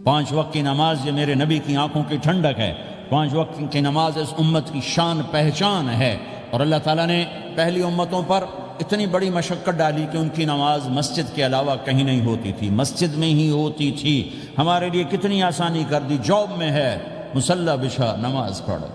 5 وقت کی نماز یہ میرے نبی کی آنکھوں کی ٹھنڈک ہے، 5 وقت کی نماز اس امت کی شان پہچان ہے۔ اور اللہ تعالیٰ نے پہلی امتوں پر اتنی بڑی مشقت ڈالی کہ ان کی نماز مسجد کے علاوہ کہیں نہیں ہوتی تھی، مسجد میں ہی ہوتی تھی۔ ہمارے لیے کتنی آسانی کر دی، جاب میں ہے مصلی بچھا نماز پڑھو،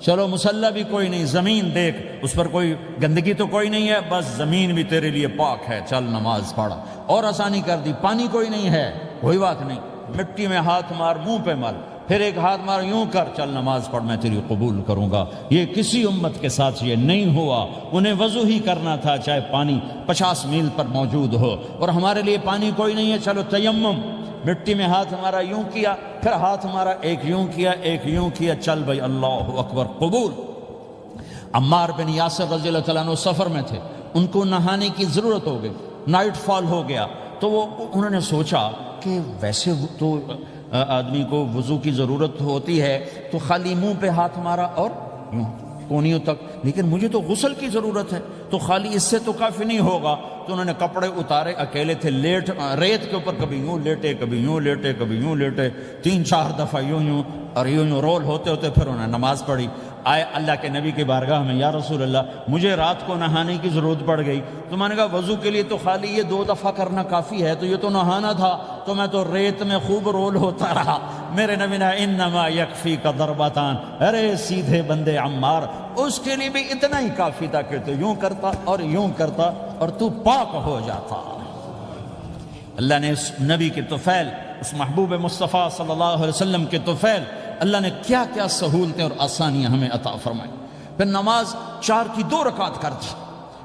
چلو مصلی بھی کوئی نہیں، زمین دیکھ اس پر کوئی گندگی تو کوئی نہیں ہے، بس زمین بھی تیرے لیے پاک ہے، چل نماز پڑھا۔ اور آسانی کر دی، پانی کوئی نہیں ہے، کوئی بات نہیں، مٹی میں ہاتھ مار، منہ پہ مل، پھر ایک ہاتھ مار، یوں کر، چل نماز پڑھ، میں تیری قبول کروں گا۔ یہ کسی امت کے ساتھ یہ نہیں ہوا، انہیں وضو ہی کرنا تھا چاہے پانی 50 میل پر موجود ہو۔ اور ہمارے لیے پانی کوئی نہیں ہے، چلو تیمم، مٹی میں ہاتھ ہمارا یوں کیا، پھر ہاتھ ہمارا ایک یوں کیا، ایک یوں کیا، چل بھائی اللہ اکبر قبول۔ عمار بن یاسر رضی اللہ تعالیٰ عنہ سفر میں تھے، ان کو نہانے کی ضرورت ہو گئی، نائٹ فال ہو گیا، تو انہوں نے سوچا کہ ویسے تو آدمی کو وضو کی ضرورت ہوتی ہے تو خالی منہ پہ ہاتھ مارا اور یوں کونیوں تک، لیکن مجھے تو غسل کی ضرورت ہے، تو خالی اس سے تو کافی نہیں ہوگا۔ تو انہوں نے کپڑے اتارے، اکیلے تھے، ریت کے اوپر کبھی یوں لیٹے، کبھی یوں لیٹے، کبھی یوں لیٹے، 3-4 دفعہ یوں یوں اور یوں رول ہوتے ہوتے پھر انہوں نے نماز پڑھی۔ آئے اللہ کے نبی کی بارگاہ میں، یا رسول اللہ مجھے رات کو نہانے کی ضرورت پڑ گئی، تو میں نے کہا وضو کے لیے تو خالی یہ 2 دفعہ کرنا کافی ہے، تو یہ تو نہانا تھا، تو میں تو ریت میں خوب رول ہوتا رہا۔ میرے نبی نے انما یکفیک ضربتان، ارے سیدھے بندے عمار، اس کے لیے بھی اتنا ہی کافی تھا کہ تو یوں کرتا اور یوں کرتا اور تو پاک ہو جاتا۔ اللہ نے اس نبی کے طفیل، اس محبوب مصطفیٰ صلی اللہ علیہ وسلم کے طفیل، اللہ نے کیا کیا سہولتیں اور آسانیاں ہمیں عطا فرمائیں۔ پھر نماز 4 کی 2 رکعت کر دی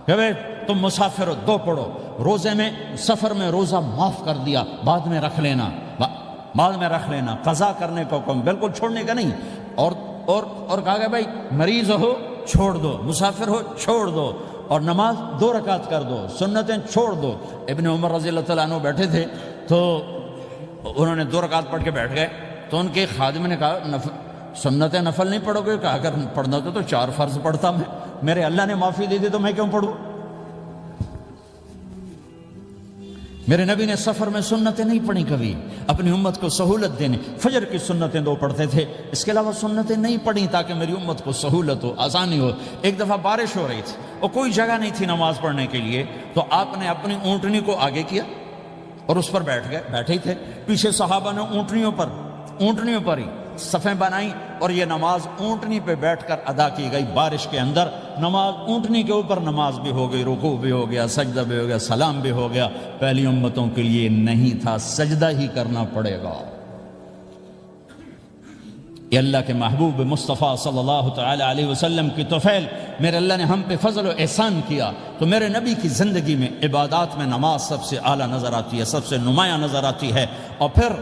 کہ بھئی تم مسافر ہو 2 پڑھو، روزے میں سفر میں روزہ معاف کر دیا، بعد میں رکھ لینا، بعد میں رکھ لینا، قضا کرنے کا حکم، بالکل چھوڑنے کا نہیں۔ اور کہا کہ بھائی مریض ہو چھوڑ دو، مسافر ہو چھوڑ دو، اور نماز 2 رکعت کر دو، سنتیں چھوڑ دو۔ ابن عمر رضی اللہ تعالیٰ عنہ بیٹھے تھے تو انہوں نے 2 رکعت پڑھ کے بیٹھ گئے، تو ان کے خادم نے کہا سنتیں نفل نہیں پڑھو گے؟ کہا اگر پڑھنا تو 4 فرض پڑھتا میں، میرے اللہ نے معافی دے دی تو میں کیوں پڑھوں؟ میرے نبی نے سفر میں سنتیں نہیں پڑھی کبھی، اپنی امت کو سہولت دینے، فجر کی سنتیں 2 پڑھتے تھے، اس کے علاوہ سنتیں نہیں پڑھی تاکہ میری امت کو سہولت ہو، آسانی ہو۔ ایک دفعہ بارش ہو رہی تھی اور کوئی جگہ نہیں تھی نماز پڑھنے کے لیے، تو آپ نے اپنی اونٹنی کو آگے کیا اور اس پر بیٹھ گئے، بیٹھے ہی تھے، پیچھے صحابہ نے اونٹنیوں پر ہی صفیں بنائیں، اور یہ نماز اونٹنی پہ بیٹھ کر ادا کی گئی بارش کے اندر۔ نماز اونٹنی کے اوپر نماز بھی ہو گئی، رکوع بھی ہو گیا، سجدہ بھی ہو گیا، سلام بھی ہو گیا۔ پہلی امتوں کے لیے نہیں تھا، سجدہ ہی کرنا پڑے گا۔ یہ اللہ کے محبوب مصطفیٰ صلی اللہ تعالی علیہ وسلم کی طفیل، میرے اللہ نے ہم پہ فضل و احسان کیا، تو میرے نبی کی زندگی میں عبادات میں نماز سب سے اعلیٰ نظر آتی ہے، سب سے نمایاں نظر آتی ہے۔ اور پھر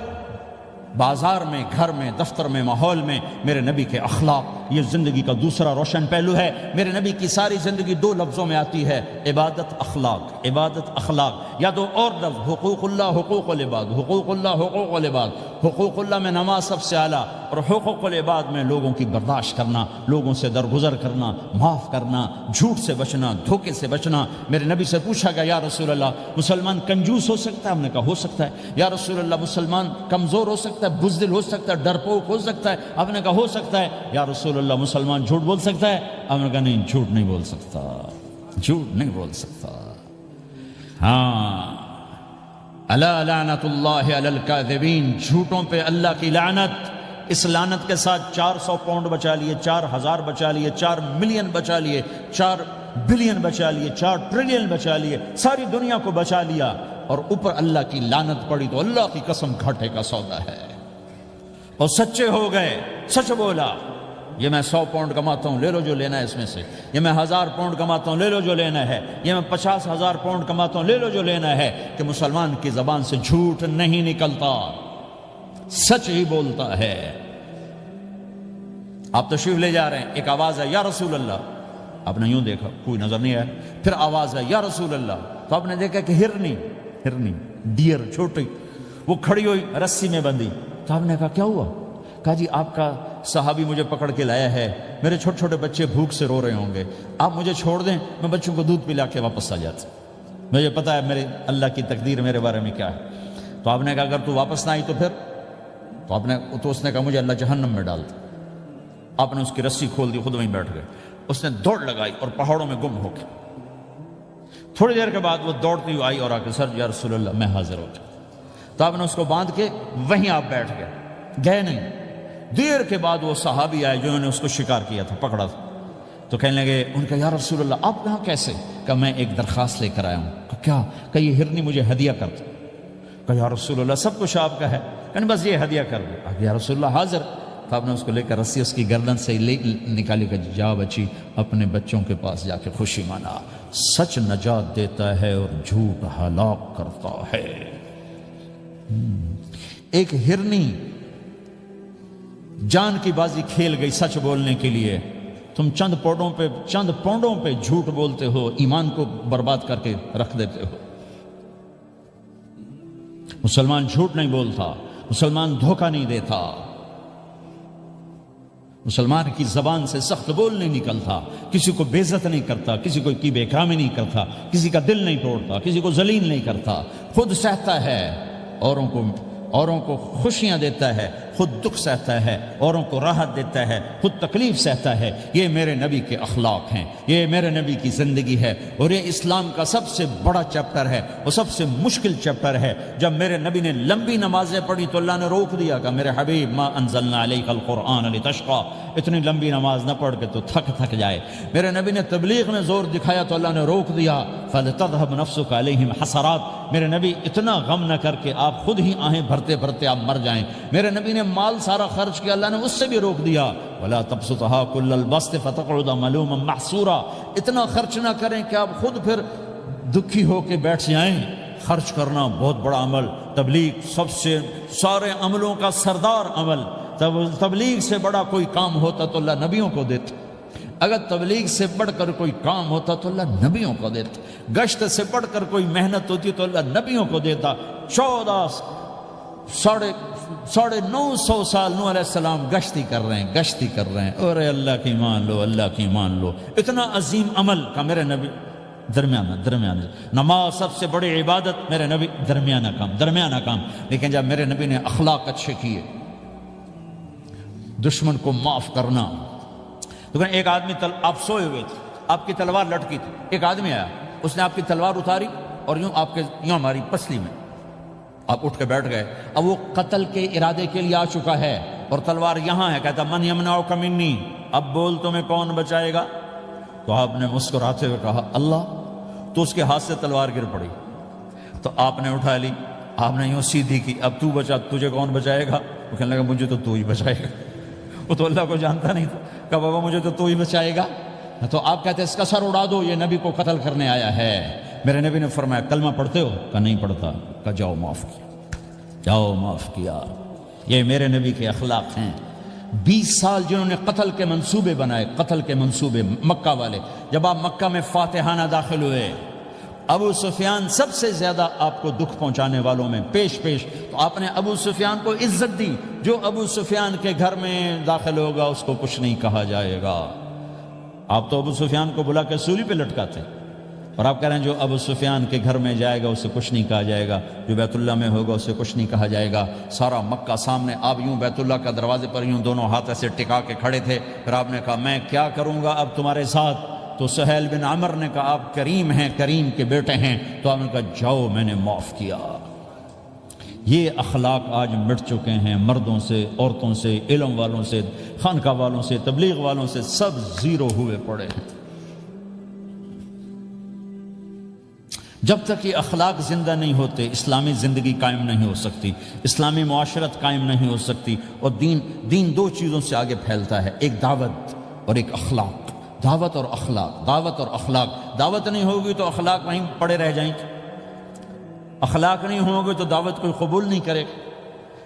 بازار میں، گھر میں، دفتر میں، ماحول میں میرے نبی کے اخلاق، یہ زندگی کا دوسرا روشن پہلو ہے۔ میرے نبی کی ساری زندگی 2 لفظوں میں آتی ہے، عبادت اخلاق، عبادت اخلاق، یا 2 اور لفظ، حقوق اللہ، حقوق العباد، حقوق اللہ، حقوق العباد۔ حقوق اللہ میں نماز سب سے اعلیٰ، اور حقوق العباد میں لوگوں کی برداشت کرنا، لوگوں سے درگزر کرنا، معاف کرنا، جھوٹ سے بچنا، دھوکے سے بچنا۔ میرے نبی سے پوچھا گیا یا رسول اللہ مسلمان کنجوس ہو سکتا ہے؟ ہم نے کہا ہو سکتا ہے۔ یا رسول اللہ مسلمان کمزور ہو سکتا ہے، بزدل ہو سکتا ہے، ڈرپوک ہو سکتا ہے؟ آپ نے کہا ہو سکتا ہے۔ یا رسول اللہ مسلمان جھوٹ بول سکتا ہے؟ آپ نے کہا نہیں، جھوٹ نہیں بول سکتا، جھوٹ نہیں بول سکتا۔ ہاں، الا لعنت اللہ علی الکاذبین، جھوٹوں پہ اللہ کی لعنت۔ اس لعنت کے ساتھ 400 پاؤنڈ بچا لیے، 4000 بچا لیے، 4 ملین بچا لیے، 4 بلین بچا لیے، 4 ٹریلین بچا لیے، ساری دنیا کو بچا لیا، اور اوپر اللہ کی لعنت پڑی تو اللہ کی قسم گھاٹے کا سودا ہے۔ اور سچے ہو گئے، سچ بولا، یہ میں 100 پاؤنڈ کماتا ہوں، لے لو جو لینا ہے اس میں سے، یہ میں 1000 پاؤنڈ کماتا ہوں، لے لو جو لینا ہے، یہ میں 50,000 پاؤنڈ کماتا ہوں، لے لو جو لینا ہے، کہ مسلمان کی زبان سے جھوٹ نہیں نکلتا، سچ ہی بولتا ہے۔ آپ تشریف لے جا رہے ہیں، ایک آواز ہے یا رسول اللہ، آپ نے یوں دیکھا، کوئی نظر نہیں آیا، پھر آواز ہے یا رسول اللہ، تو آپ نے دیکھا کہ ہرنی ڈیئر چھوٹی وہ کھڑی ہوئی، رسی میں بندھی، تو آپ نے کہا کیا ہوا؟ کہا جی آپ کا صحابی مجھے پکڑ کے لایا ہے، میرے چھوٹے چھوٹے بچے بھوک سے رو رہے ہوں گے، آپ مجھے چھوڑ دیں، میں بچوں کو دودھ پلا کے واپس آ جاتا، مجھے پتا ہے میرے اللہ کی تقدیر میرے بارے میں کیا ہے۔ تو آپ نے کہا اگر تو واپس نہ آئی تو پھر تو اس نے کہا مجھے اللہ جہنم میں ڈال دے. آپ نے اس کی رسی کھول دی, خود وہیں بیٹھ گئے. اس نے دوڑ لگائی اور پہاڑوں میں گم ہو گیا. تھوڑی دیر کے بعد وہ دوڑتی ہوئی آئی اور آ کے سر یا رسول اللہ میں حاضر ہو گیا. تو آپ نے اس کو باندھ کے وہیں آپ بیٹھ گئے نہیں. دیر کے بعد وہ صحابی آئے جنہوں نے اس کو شکار کیا تھا, پکڑا تھا. تو کہنے لگے, ان کا یا رسول اللہ آپ یہاں کیسے؟ کہ میں ایک درخواست لے کر آیا ہوں. کہ کیا؟ کہ یہ ہرنی مجھے ہدیہ کر دو. کہ یا رسول اللہ سب کچھ آپ کا ہے, کہ بس یہ ہدیہ کر دو. یا رسول اللہ حاضر. تو آپ نے اس کو لے کر رسی اس کی گردن سے نکالی کہ جا بچی اپنے بچوں کے پاس جا کے خوشی منا. سچ نجات دیتا ہے اور جھوٹ ہلاک کرتا ہے. ایک ہرنی جان کی بازی کھیل گئی سچ بولنے کے لیے. تم چند پونڈوں پہ جھوٹ بولتے ہو, ایمان کو برباد کر کے رکھ دیتے ہو. مسلمان جھوٹ نہیں بولتا, مسلمان دھوکہ نہیں دیتا, مسلمان کی زبان سے سخت بول نہیں نکلتا, کسی کو بے عزت نہیں کرتا, کسی کو کی بے اکرامی نہیں کرتا, کسی کا دل نہیں توڑتا, کسی کو ذلیل نہیں کرتا. خود سہتا ہے, اوروں کو خوشیاں دیتا ہے, خود دکھ سہتا ہے, اوروں کو راحت دیتا ہے, خود تکلیف سہتا ہے. یہ میرے نبی کے اخلاق ہیں, یہ میرے نبی کی زندگی ہے, اور یہ اسلام کا سب سے بڑا چیپٹر ہے, وہ سب سے مشکل چیپٹر ہے. جب میرے نبی نے لمبی نمازیں پڑھی تو اللہ نے روک دیا کہ میرے حبیب ما انزلنا علیک القرآن لتشقى, اتنی لمبی نماز نہ پڑھ کے تو تھک جائے. میرے نبی نے تبلیغ میں زور دکھایا تو اللہ نے روک دیا. فلتذهب نفسك علیہم حسرات, میرے نبی اتنا غم نہ کر کے آپ خود ہی آہیں بھرتے بھرتے آپ مر جائیں. میرے نبی نے مال سارا خرچ کیا, اللہ نے اس سے بھی روک دیا. ولا تبسطها كل البسط فتقعد ملوما محسورا, اتنا خرچ نہ کریں کہ آپ خود پھر دکھی ہو کے بیٹھ جائیں. خرچ کرنا بہت بڑا عمل, تبلیغ سب سے سارے عملوں کا سردار عمل. تبلیغ سے بڑا کوئی کام ہوتا تو اللہ نبیوں کو دیتا. اگر تبلیغ سے بڑھ کر کوئی کام ہوتا تو اللہ نبیوں کو دیتا. گشت سے بڑھ کر کوئی محنت ہوتی تو اللہ نبیوں کو دیتا. 950 سال نوح علیہ السلام گشتی کر رہے ہیں, اور اللہ کی مان لو. اتنا عظیم عمل کا میرے نبی درمیانہ نماز سب سے بڑی عبادت, میرے نبی درمیانہ کام. لیکن جب میرے نبی نے اخلاق اچھے کیے, دشمن کو معاف کرنا. تو ایک آدمی آپ سوئے ہوئے تھے, آپ کی تلوار لٹکی تھی, ایک آدمی آیا, اس نے آپ کی تلوار اتاری اور یوں ہماری پسلی میں, آپ اٹھ کے بیٹھ گئے. اب وہ قتل کے ارادے کے لیے آ چکا ہے اور تلوار یہاں ہے. کہتا من یمنعک منی, اب بول تمہیں کون بچائے گا؟ تو آپ نے مسکراتے ہوئے کہا اللہ. تو اس کے ہاتھ سے تلوار گر پڑی, تو آپ نے اٹھا لی, آپ نے یوں سیدھی کی, اب تو بچا, تجھے کون بچائے گا؟ وہ کہنے لگا مجھے تو ہی بچائے گا. وہ تو اللہ کو جانتا نہیں تھا. کہا بابا مجھے تو ہی بچائے گا. تو آپ کہتے ہیں اس کا سر اڑا دو, یہ نبی کو قتل کرنے آیا ہے. میرے نبی نے فرمایا کلمہ پڑھتے ہو؟ کہا نہیں پڑھتا. کہا جاؤ معاف کیا. یہ میرے نبی کے اخلاق ہیں. 20 سال جنہوں نے قتل کے منصوبے بنائے, مکہ والے. جب آپ مکہ میں فاتحانہ داخل ہوئے, ابو سفیان سب سے زیادہ آپ کو دکھ پہنچانے والوں میں پیش, تو آپ نے ابو سفیان کو عزت دی. جو ابو سفیان کے گھر میں داخل ہوگا اس کو کچھ نہیں کہا جائے گا. آپ تو ابو سفیان کو بلا کے سولی پہ لٹکاتے, اور آپ کہہ رہے ہیں جو ابو سفیان کے گھر میں جائے گا اسے کچھ نہیں کہا جائے گا, جو بیت اللہ میں ہوگا اسے کچھ نہیں کہا جائے گا. سارا مکہ سامنے, آپ یوں بیت اللہ کا دروازے پر یوں دونوں ہاتھ ایسے ٹکا کے کھڑے تھے. پھر آپ نے کہا میں کیا کروں گا اب تمہارے ساتھ؟ تو سہیل بن عمر نے کہا آپ کریم ہیں, کریم کے بیٹے ہیں. تو آپ نے کہا جاؤ میں نے معاف کیا. یہ اخلاق آج مٹ چکے ہیں. مردوں سے, عورتوں سے, علم والوں سے, خانقاہ والوں سے, تبلیغ والوں سے, سب زیرو ہوئے پڑے ہیں. جب تک یہ اخلاق زندہ نہیں ہوتے اسلامی زندگی قائم نہیں ہو سکتی, اسلامی معاشرت قائم نہیں ہو سکتی. اور دین 2 چیزوں سے آگے پھیلتا ہے, ایک دعوت اور ایک اخلاق. دعوت اور اخلاق. دعوت نہیں ہوگی تو اخلاق وہیں پڑے رہ جائیں گے. اخلاق نہیں ہوگے تو دعوت کوئی قبول نہیں کرے گا.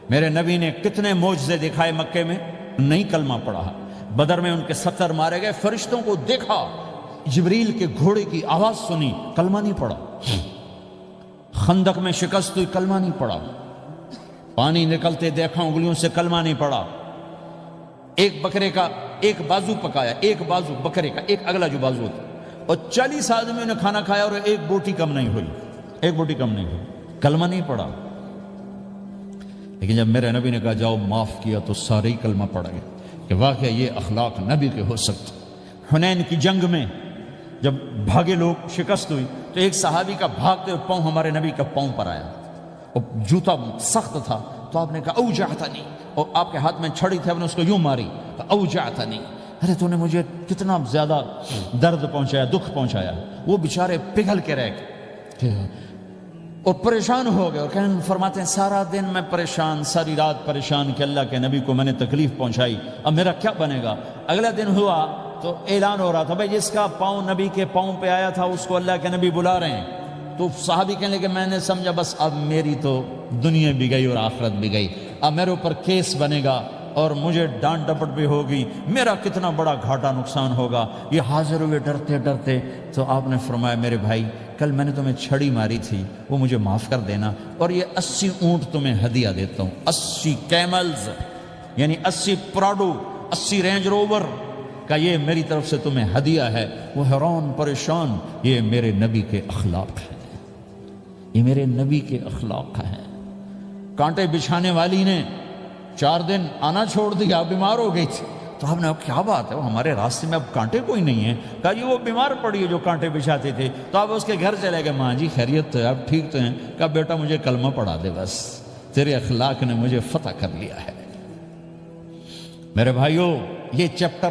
میرے نبی نے کتنے معجزے دکھائے مکے میں, نہیں کلمہ پڑھا. بدر میں ان کے 70 مارے گئے, فرشتوں کو دیکھا, جبریل کے گھوڑے کی آواز سنی, کلمہ نہیں پڑھا. خندق میں شکست ہوئی, کلمہ نہیں پڑھا. پانی نکلتے دیکھا, انگلیوں سے کلمہ نہیں پڑھا. ایک بکرے کا ایک بازو پکایا, ایک بازو بکرے کا, ایک اگلا جو بازو تھا, اور 40 آدمیوں نے کھانا کھایا اور ایک بوٹی کم نہیں ہوئی, کلمہ نہیں پڑھا. لیکن جب میرے نبی نے کہا جاؤ معاف کیا تو سارے ہی کلمہ پڑ گئے کہ واقعہ یہ اخلاق نبی کے ہو سکتے۔ حنین کی جنگ میں جب بھاگے لوگ، شکست ہوئی، تو ایک صحابی کا بھاگتے ہوئے پاؤں ہمارے نبی کا پاؤں پر آیا، اور جوتا سخت تھا، تو آپ نے کہا اوجعتنی، اور آپ کے ہاتھ میں چھڑی تھی، آپ نے اس کو یوں ماری، اوجعتنی، ارے تو نے مجھے کتنا زیادہ درد پہنچایا، دکھ پہنچایا۔ وہ بیچارے پگھل کے رہ گئے اور پریشان ہو گئے، اور کہنے فرماتے ہیں سارا دن میں پریشان، ساری رات پریشان کہ اللہ کے نبی کو میں نے تکلیف پہنچائی، اب میرا کیا بنے گا۔ اگلا دن ہوا تو اعلان ہو رہا تھا بھائی جس کا پاؤں نبی کے پاؤں پہ آیا تھا اس کو اللہ کے نبی بلا رہے ہیں۔ تو صحابی کہنے لگے میں نے سمجھا بس اب میری تو دنیا بھی گئی اور آخرت بھی گئی، اب میرے اوپر کیس بنے گا اور مجھے ڈانٹ ڈپٹ بھی ہوگی، میرا کتنا بڑا گھاٹا نقصان ہوگا۔ یہ حاضر ہوئے ڈرتے ڈرتے، تو آپ نے فرمایا میرے بھائی کل میں نے تمہیں چھڑی ماری تھی، وہ مجھے معاف کر دینا، اور یہ 80 اونٹ تمہیں ہدیہ دیتا ہوں، 80 کیملز یعنی 80 پراڈو، 80 رینج روور کا یہ میری طرف سے تمہیں ہدیہ ہے۔ وہ حیران پریشان، یہ میرے نبی کے اخلاق ہیں، یہ میرے نبی کے اخلاق ہیں۔ کانٹے بچھانے والی نے 4 دن آنا چھوڑ دیا، بیمار ہو گئی تھی، تو آپ نے کیا بات ہے، وہ ہمارے راستے میں اب کانٹے کوئی نہیں ہیں، کہا جی وہ بیمار پڑی ہے جو کانٹے بچھاتے تھے، تو آپ اس کے گھر چلے گئے، ماں جی خیریت تو ہے، آپ ٹھیک تو ہیں، کہا بیٹا مجھے کلمہ پڑھا دے، بس تیرے اخلاق نے مجھے فتح کر لیا ہے۔ میرے بھائیوں یہ چیپٹر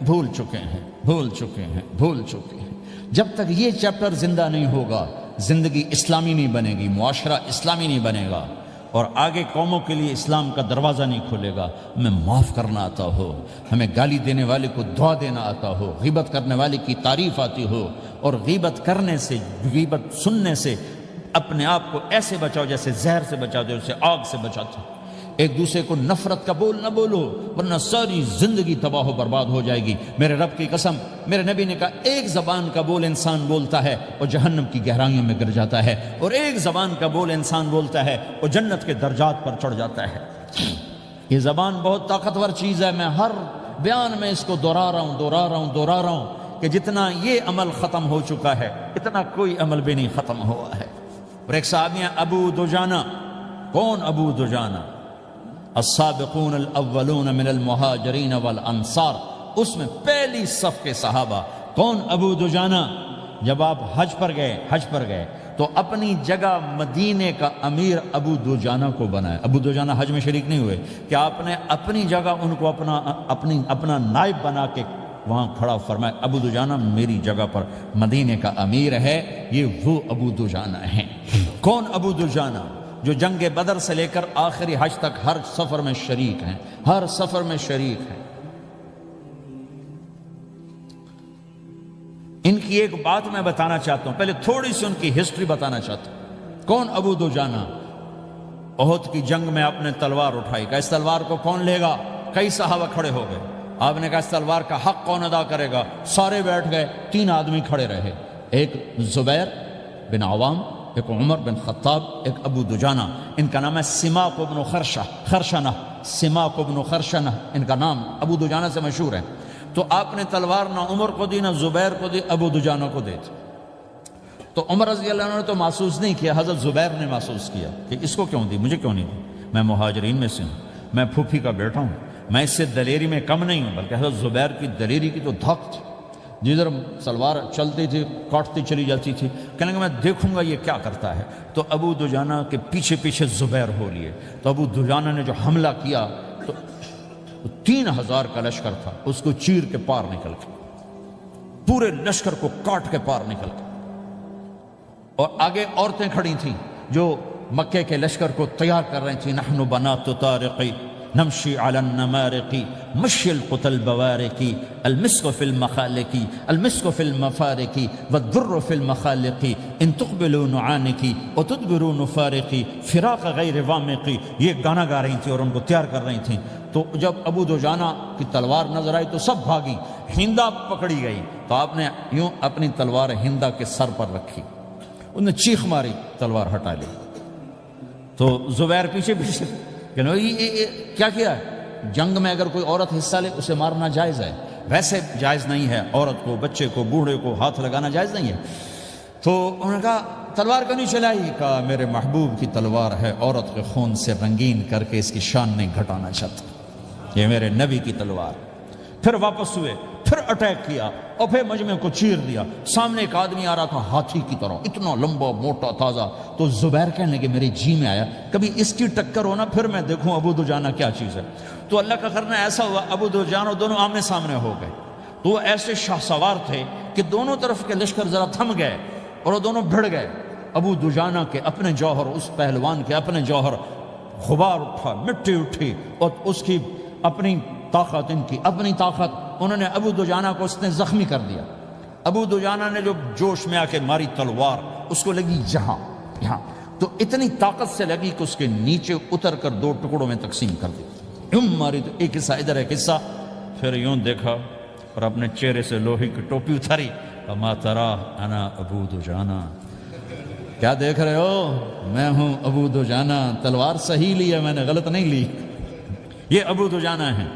بھول چکے ہیں، بھول چکے ہیں، بھول چکے ہیں۔ جب تک یہ چیپٹر زندہ نہیں ہوگا زندگی اسلامی نہیں بنے گی، معاشرہ اسلامی نہیں بنے گا، اور آگے قوموں کے لیے اسلام کا دروازہ نہیں کھلے گا۔ ہمیں معاف کرنا آتا ہو، ہمیں گالی دینے والے کو دعا دینا آتا ہو، غیبت کرنے والے کی تعریف آتی ہو، اور غیبت کرنے سے، غیبت سننے سے اپنے آپ کو ایسے بچاؤ جیسے زہر سے بچاتے ہو، اسے آگ سے بچاتے ہو۔ ایک دوسرے کو نفرت کا بول نہ بولو ورنہ ساری زندگی تباہ و برباد ہو جائے گی۔ میرے رب کی قسم، میرے نبی نے کہا ایک زبان کا بول انسان بولتا ہے اور جہنم کی گہرائیوں میں گر جاتا ہے، اور ایک زبان کا بول انسان بولتا ہے اور جنت کے درجات پر چڑھ جاتا ہے۔ یہ زبان بہت طاقتور چیز ہے، میں ہر بیان میں اس کو دہرا رہا ہوں کہ جتنا یہ عمل ختم ہو چکا ہے اتنا کوئی عمل بھی نہیں ختم ہوا ہے۔ اور ایک صحابی ہیں ابو دجانہ۔ کون ابو دجانہ؟ السابقون الاولون من المہاجرین والانصار، اس میں پہلی صف کے صحابہ۔ کون ابو دجانہ؟ جب آپ حج پر گئے تو اپنی جگہ مدینے کا امیر ابو دجانہ کو بنایا۔ ابو دجانہ حج میں شریک نہیں ہوئے کہ آپ نے اپنی جگہ ان کو اپنا نائب بنا کے وہاں کھڑا فرمایا ابو دجانہ میری جگہ پر مدینے کا امیر ہے، یہ وہ ابو دجانہ ہیں۔ کون ابو دجانہ؟ جو جنگ بدر سے لے کر آخری حج تک ہر سفر میں شریک ہیں، ہر سفر میں شریک ہیں۔ ان کی ایک بات میں بتانا چاہتا ہوں، پہلے تھوڑی سی ان کی ہسٹری بتانا چاہتا ہوں۔ کون ابو دجانہ؟ احد کی جنگ میں آپ نے تلوار اٹھائی، کہا اس تلوار کو کون لے گا؟ کئی صحابہ کھڑے ہو گئے۔ آپ نے کہا اس تلوار کا حق کون ادا کرے گا؟ سارے بیٹھ گئے، 3 آدمی کھڑے رہے، ایک زبیر بن عوام، ایک عمر بن خطاب، ایک ابو دجانہ۔ ان کا نام ہے سماک بن خرشنہ، سماک بن خرشنہ ان کا نام ابو دجانہ سے مشہور ہے۔ تو آپ نے تلوار نہ عمر کو دی، نہ زبیر کو دی، ابو دجانہ کو دی تھی۔ تو عمر رضی اللہ عنہ نے تو محسوس نہیں کیا، حضرت زبیر نے محسوس کیا کہ اس کو کیوں دی، مجھے کیوں نہیں دی، میں مہاجرین میں سے ہوں، میں پھوپھی کا بیٹا ہوں، میں اس سے دلیری میں کم نہیں ہوں۔ بلکہ حضرت زبیر کی دلیری کی تو دھک تھی، جدھر سلوار چلتی تھی کاٹتی چلی جاتی تھی، کہنے لگا میں دیکھوں گا یہ کیا کرتا ہے۔ تو ابو دجانہ کے پیچھے پیچھے زبیر ہو لیے۔ تو ابو دجانہ نے جو حملہ کیا تو 3000 کا لشکر تھا، اس کو چیر کے پار نکل کے، پورے لشکر کو کاٹ کے پار نکل کے، اور آگے عورتیں کھڑی تھیں جو مکے کے لشکر کو تیار کر رہی تھیں۔ نحن بنات طارقی نمشی علی النمارقی مشی القتل بوارقی المسک فی المخالقی المسک فی المفارقی والدر فی المخالقی ان تقبلوا نعانقی وتدبروا نفارقی فراق غیر وامقی۔ یہ گانا گا رہی تھیں اور ان کو تیار کر رہی تھیں۔ تو جب ابو دجانہ کی تلوار نظر آئی تو سب بھاگی، ہندا پکڑی گئی، تو آپ نے یوں اپنی تلوار ہندا کے سر پر رکھی، انہوں نے چیخ ماری، تلوار ہٹا لی۔ تو زبیر پیچھے پیچھے کہ کیا کیا ہے؟ جنگ میں اگر کوئی عورت حصہ لے اسے مارنا جائز ہے، ویسے جائز نہیں ہے، عورت کو، بچے کو، بوڑھے کو ہاتھ لگانا جائز نہیں ہے۔ تو انہوں نے کہا تلوار کیوں نہیں چلائی؟ کہا میرے محبوب کی تلوار ہے، عورت کے خون سے رنگین کر کے اس کی شان نہیں گھٹانا چاہتا، یہ میرے نبی کی تلوار۔ پھر واپس ہوئے، پھر اٹیک کیا اور پھر مجمع کو چیر دیا۔ سامنے ایک آدمی آ رہا تھا ہاتھی کی طرح، اتنا لمبا موٹا تازہ، تو زبیر کہنے لگے میرے جی میں آیا کبھی اس کی ٹکر ہونا پھر میں دیکھوں ابو دجانہ کیا چیز ہے۔ تو اللہ کا کرنا ایسا ہوا، ابو دجانہ دونوں آمنے سامنے ہو گئے۔ تو وہ ایسے شاہ سوار تھے کہ دونوں طرف کے لشکر ذرا تھم گئے اور وہ دونوں بھڑ گئے۔ ابو دجانہ کے اپنے جوہر، اس پہلوان کے اپنے جوہر، غبار اٹھا، مٹی اٹھی، اور اس کی اپنی طاقت، ان کی اپنی طاقت، انہوں نے ابو دجانہ کو اس نے زخمی کر دیا۔ ابو دجانہ نے جو جوش میں آ کے ماری تلوار، اس کو لگی یہاں، تو اتنی طاقت سے لگی کہ اس کے نیچے اتر کر دو ٹکڑوں میں تقسیم کر دی۔ یوں ماری تو ایک حصہ ادھر، ایک حصہ، پھر یوں دیکھا اور اپنے چہرے سے لوہے کی ٹوپی اتاری، اما ترا انا ابو دجانہ، کیا دیکھ رہے ہو؟ میں ہوں ابو دجانہ، تلوار صحیح لی ہے میں نے، غلط نہیں لی۔ یہ ابو دجانہ ہیں۔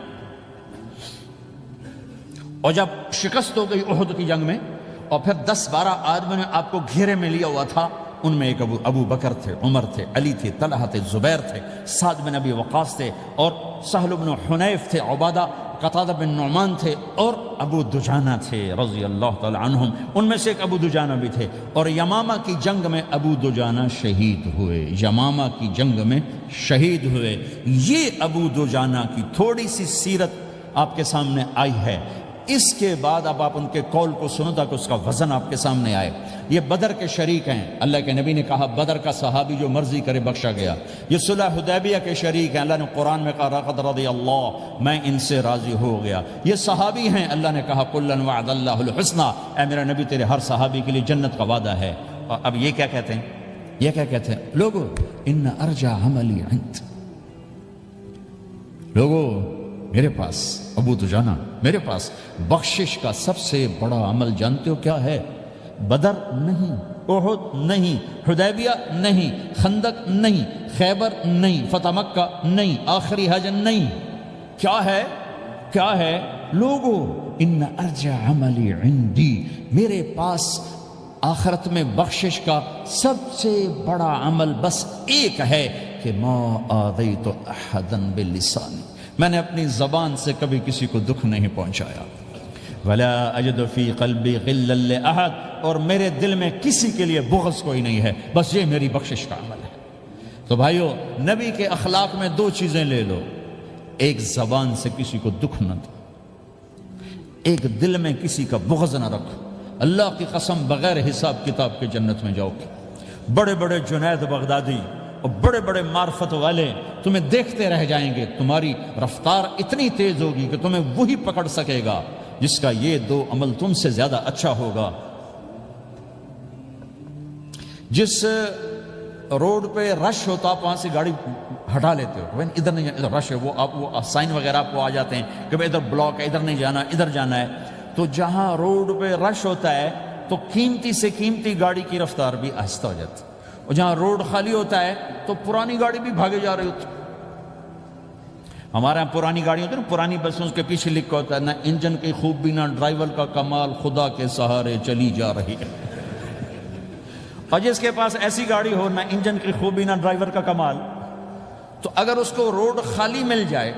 اور جب شکست ہو گئی احد کی جنگ میں، اور پھر 10-12 آدمیوں نے آپ کو گھیرے میں لیا ہوا تھا، ان میں ایک ابو بکر تھے، عمر تھے، علی تھے، طلحہ تھے، زبیر تھے، سعد بن ابی وقاص تھے، اور سہل بن حنیف تھے، عبادہ قتادہ بن نعمان تھے، اور ابو دجانہ تھے رضی اللہ تعالی عنہم۔ ان میں سے ایک ابو دجانہ بھی تھے، اور یمامہ کی جنگ میں ابو دجانہ شہید ہوئے، یمامہ کی جنگ میں شہید ہوئے۔ یہ ابو دجانہ کی تھوڑی سی سیرت آپ کے سامنے آئی ہے۔ اس کے بعد اب آپ ان کے قول کو سنو تاکہ اس کا وزن آپ کے سامنے آئے۔ یہ بدر کے شریک ہیں، اللہ کے نبی نے کہا بدر کا صحابی جو مرضی کرے بخشا گیا۔ یہ صلح حدیبیہ کے شریک ہیں، اللہ نے قرآن میں کہا لقد رضی اللہ، میں ان سے راضی ہو گیا۔ یہ صحابی ہیں، اللہ نے کہا کلا وعد اللہ الحسنی، اے میرا نبی تیرے ہر صحابی کے لیے جنت کا وعدہ ہے۔ اور اب یہ کیا کہتے ہیں؟ یہ کیا کہتے ہیں لوگو؟ ان ارجع عملی عند، لوگو میرے پاس، ابو دجانہ میرے پاس بخشش کا سب سے بڑا عمل جانتے ہو کیا ہے؟ بدر نہیں، احد نہیں، حدیبیہ نہیں، خندق نہیں، خیبر نہیں، فتح مکہ نہیں، آخری حج نہیں۔ کیا ہے؟ کیا ہے لوگو؟ ان ارجع عملی عندی، میرے پاس آخرت میں بخشش کا سب سے بڑا عمل بس ایک ہے کہ ما آذیت احدا بلسانی، میں نے اپنی زبان سے کبھی کسی کو دکھ نہیں پہنچایا۔ ولا اجد فی قلبی غلا لاحد، اور میرے دل میں کسی کے لیے بغض کوئی نہیں ہے، بس یہ میری بخشش کا عمل ہے۔ تو بھائیو، نبی کے اخلاق میں دو چیزیں لے لو، ایک زبان سے کسی کو دکھ نہ دو، ایک دل میں کسی کا بغض نہ رکھو۔ اللہ کی قسم بغیر حساب کتاب کے جنت میں جاؤ گے۔ بڑے بڑے جنید بغدادی اور بڑے بڑے معرفت والے تمہیں دیکھتے رہ جائیں گے، تمہاری رفتار اتنی تیز ہوگی کہ تمہیں وہی پکڑ سکے گا جس کا یہ دو عمل تم سے زیادہ اچھا ہوگا۔ جس روڈ پہ رش ہوتا آپ وہاں سے گاڑی ہٹا لیتے ہو، ادھر نہیں جانا، ادھر رش ہے، وہ سائن وغیرہ آپ کو آ جاتے ہیں کہ ادھر بلاک ہے، ادھر نہیں جانا، ادھر جانا ہے۔ تو جہاں روڈ پہ رش ہوتا ہے تو قیمتی سے قیمتی گاڑی کی رفتار بھی آہستہ ہو جاتی ہے، اور جہاں روڈ خالی ہوتا ہے تو پرانی گاڑی بھی بھاگے جا رہی ہوتی ہے۔ ہمارے یہاں پرانی گاڑی ہوتی ہے نا، پرانی بسوں کے پیچھے لکھا ہوتا ہے نہ انجن کی خوبی نہ ڈرائیور کا کمال، خدا کے سہارے چلی جا رہی ہے۔ اور جس کے پاس ایسی گاڑی ہو، نہ انجن کی خوبی نہ ڈرائیور کا کمال، تو اگر اس کو روڈ خالی مل جائے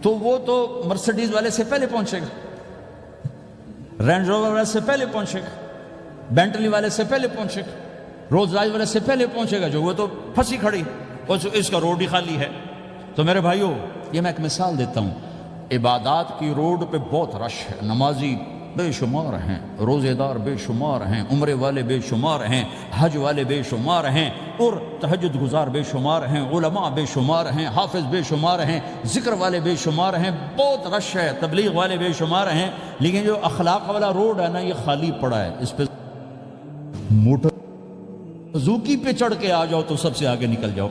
تو وہ تو مرسیڈیز والے سے پہلے پہنچے گا، رینج روور والے سے پہلے پہنچے گا، بینٹلی والے سے پہلے پہنچے گا، رولز رائس والے سے پہلے پہنچے گا، جو وہ تو پھنسی کھڑی اور اس کا روڈ ہی خالی ہے۔ تو میرے بھائیو، یہ میں ایک مثال دیتا ہوں، عبادات کی روڈ پہ بہت رش ہے، نمازی بے شمار ہیں، روزے دار بے شمار ہیں، عمرے والے بے شمار ہیں، حج والے بے شمار ہیں، اور تہجد گزار بے شمار ہیں، علماء بے شمار ہیں، حافظ بے شمار ہیں، ذکر والے بے شمار ہیں، بہت رش ہے، تبلیغ والے بے شمار ہیں، لیکن جو اخلاق والا روڈ ہے نا، یہ خالی پڑا ہے۔ اس پہ موٹر زوکی پہ چڑھ کے آ جاؤ تو سب سے آگے نکل جاؤ،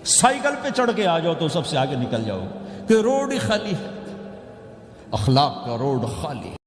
سائیکل پہ چڑھ کے آ جاؤ تو سب سے آگے نکل جاؤ، کہ روڈ ہی خالی ہے، اخلاق کا روڈ خالی ہے۔